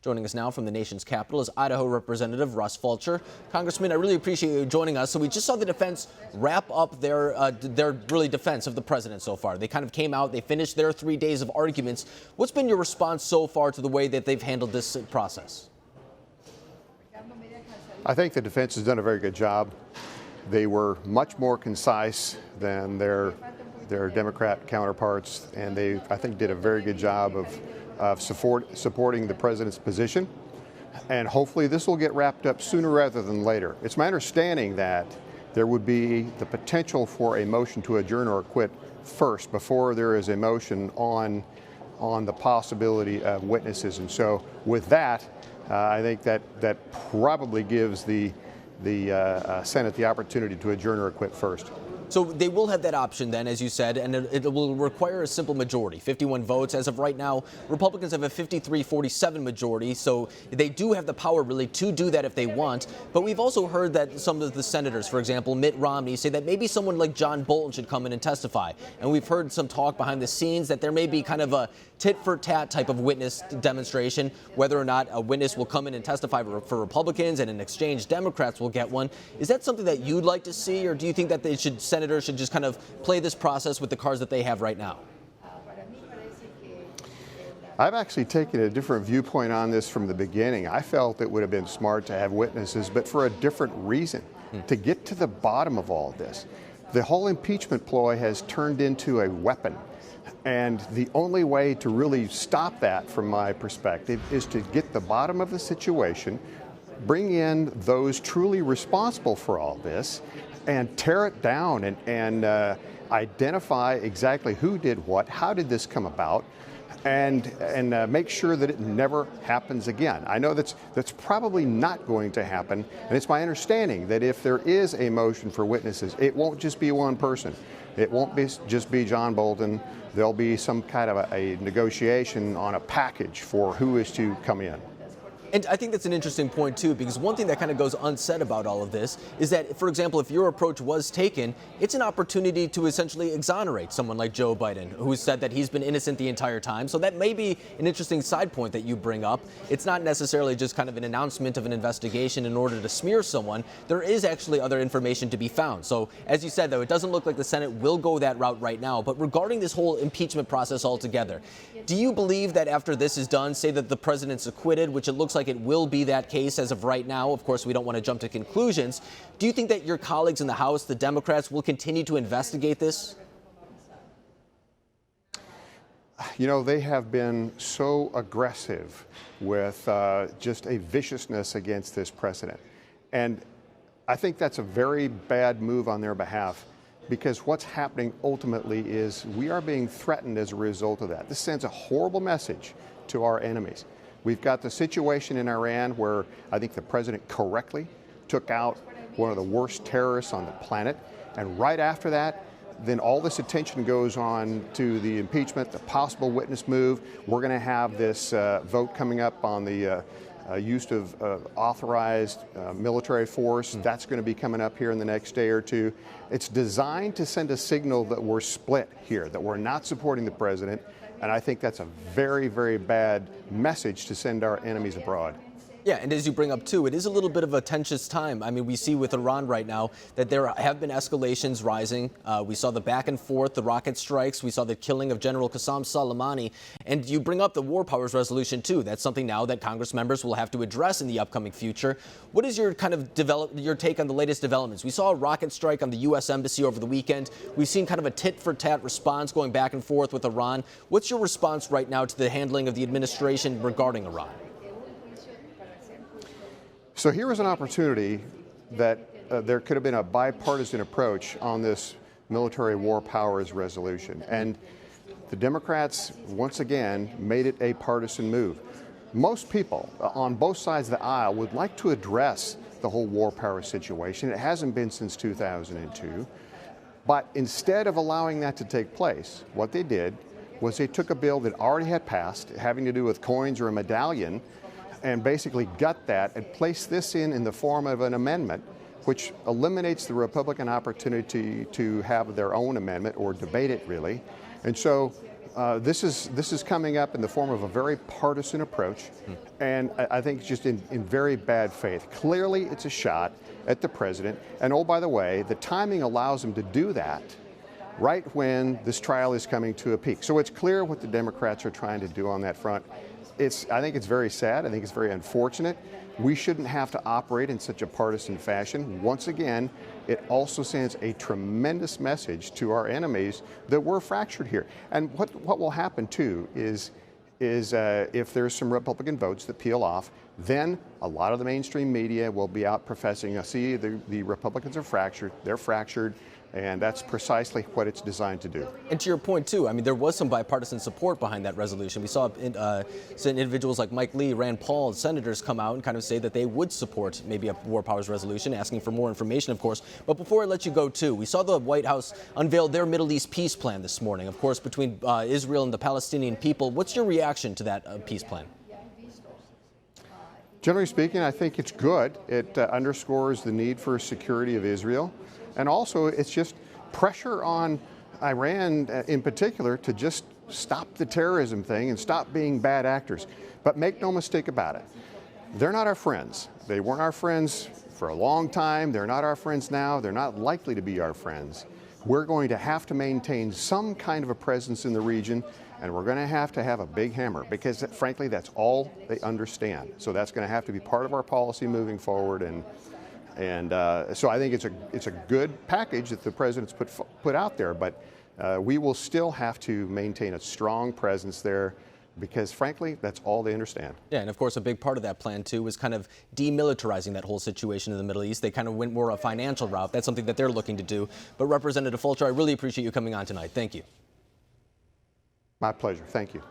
Joining us now from the nation's capital is Idaho Representative Russ Fulcher. Congressman, I really appreciate you joining us. So we just saw the defense wrap up their really defense of the president so far. They kind of came out, they finished their 3 days of arguments. What's been your response so far to the way that they've handled this process? I think the defense has done a very good job. They were much more concise than their Democrat counterparts, and they, I think, did a very good job of supporting the president's position. And hopefully this will get wrapped up sooner rather than later. It's my understanding that there would be the potential for a motion to adjourn or acquit first before there is a motion on the possibility of witnesses. And so with that, I think that probably gives the Senate the opportunity to adjourn or acquit first. So they will have that option then, as you said, and it will require a simple majority, 51 votes. As of right now, Republicans have a 53-47 majority, so they do have the power really to do that if they want. But we've also heard that some of the senators, for example, Mitt Romney, say that maybe someone like John Bolton should come in and testify. And we've heard some talk behind the scenes that there may be kind of a tit-for-tat type of witness demonstration, whether or not a witness will come in and testify for Republicans and in exchange Democrats will get one. Is that something that you'd like to see, or do you think that senators should just kind of play this process with the cards that they have right now? I've actually taken a different viewpoint on this from the beginning. I felt it would have been smart to have witnesses, but for a different reason, to get to the bottom of all this. The whole impeachment ploy has turned into a weapon. And the only way to really stop that, from my perspective, is to get the bottom of the situation, bring in those truly responsible for all this, and tear it down and identify exactly who did what, how did this come about, and make sure that it never happens again. I know that's probably not going to happen, and it's my understanding that if there is a motion for witnesses, it won't just be one person. It won't just be John Bolton. There'll be some kind of a negotiation on a package for who is to come in. And I think that's an interesting point, too, because one thing that kind of goes unsaid about all of this is that, for example, if your approach was taken, it's an opportunity to essentially exonerate someone like Joe Biden, who said that he's been innocent the entire time. So that may be an interesting side point that you bring up. It's not necessarily just kind of an announcement of an investigation in order to smear someone. There is actually other information to be found. So, as you said, though, it doesn't look like the Senate will go that route right now. But regarding this whole impeachment process altogether, do you believe that after this is done, say that the president's acquitted, which it looks like it will be that case as of right now. Of course, we don't want to jump to conclusions. Do you think that your colleagues in the House, the Democrats, will continue to investigate this? You know, they have been so aggressive with just a viciousness against this president. And I think that's a very bad move on their behalf, because what's happening ultimately is we are being threatened as a result of that. This sends a horrible message to our enemies. We've got the situation in Iran where I think the president correctly took out one of the worst terrorists on the planet. And right after that, then all this attention goes on to the impeachment, the possible witness move. We're going to have this vote coming up on the use of authorized military force. That's going to be coming up here in the next day or two. It's designed to send a signal that we're split here, that we're not supporting the president. And I think that's a very, very bad message to send our enemies abroad. Yeah, and as you bring up, too, it is a little bit of a tense time. I mean, we see with Iran right now that there have been escalations rising. We saw the back and forth, the rocket strikes. We saw the killing of General Qasem Soleimani. And you bring up the War Powers Resolution, too. That's something now that Congress members will have to address in the upcoming future. What is your kind of your take on the latest developments? We saw a rocket strike on the U.S. Embassy over the weekend. We've seen kind of a tit-for-tat response going back and forth with Iran. What's your response right now to the handling of the administration regarding Iran? So here was an opportunity that there could have been a bipartisan approach on this military war powers resolution. And the Democrats, once again, made it a partisan move. Most people on both sides of the aisle would like to address the whole war power situation. It hasn't been since 2002. But instead of allowing that to take place, what they did was they took a bill that already had passed, having to do with coins or a medallion, and basically gut that and place this in the form of an amendment, which eliminates the Republican opportunity to have their own amendment or debate it, really. And so this is coming up in the form of a very partisan approach, and I think just in very bad faith. Clearly, it's a shot at the president. And oh, by the way, the timing allows him to do that right when this trial is coming to a peak. So it's clear what the Democrats are trying to do on that front. I think it's very sad. I think it's very unfortunate. We shouldn't have to operate in such a partisan fashion. Once again, it also sends a tremendous message to our enemies that we're fractured here. And what will happen, too, is if there's some Republican votes that peel off, then a lot of the mainstream media will be out professing, see, the Republicans are fractured, they're fractured, and that's precisely what it's designed to do. And to your point, too, I mean, there was some bipartisan support behind that resolution. We saw individuals like Mike Lee, Rand Paul, senators come out and kind of say that they would support maybe a war powers resolution, asking for more information, of course. But before I let you go, too, we saw the White House unveil their Middle East peace plan this morning, of course, between Israel and the Palestinian people. What's your reaction to that peace plan? Generally speaking, I think it's good. It underscores the need for security of Israel. And also, it's just pressure on Iran in particular to just stop the terrorism thing and stop being bad actors. But make no mistake about it, they're not our friends. They weren't our friends for a long time. They're not our friends now. They're not likely to be our friends. We're going to have to maintain some kind of a presence in the region, and we're going to have a big hammer because, frankly, that's all they understand. So that's going to have to be part of our policy moving forward. And so I think it's a good package that the president's put out there, but we will still have to maintain a strong presence there because, frankly, that's all they understand. Yeah, and of course, a big part of that plan, too, was kind of demilitarizing that whole situation in the Middle East. They kind of went more a financial route. That's something that they're looking to do. But Representative Fulcher, I really appreciate you coming on tonight. Thank you. My pleasure. Thank you.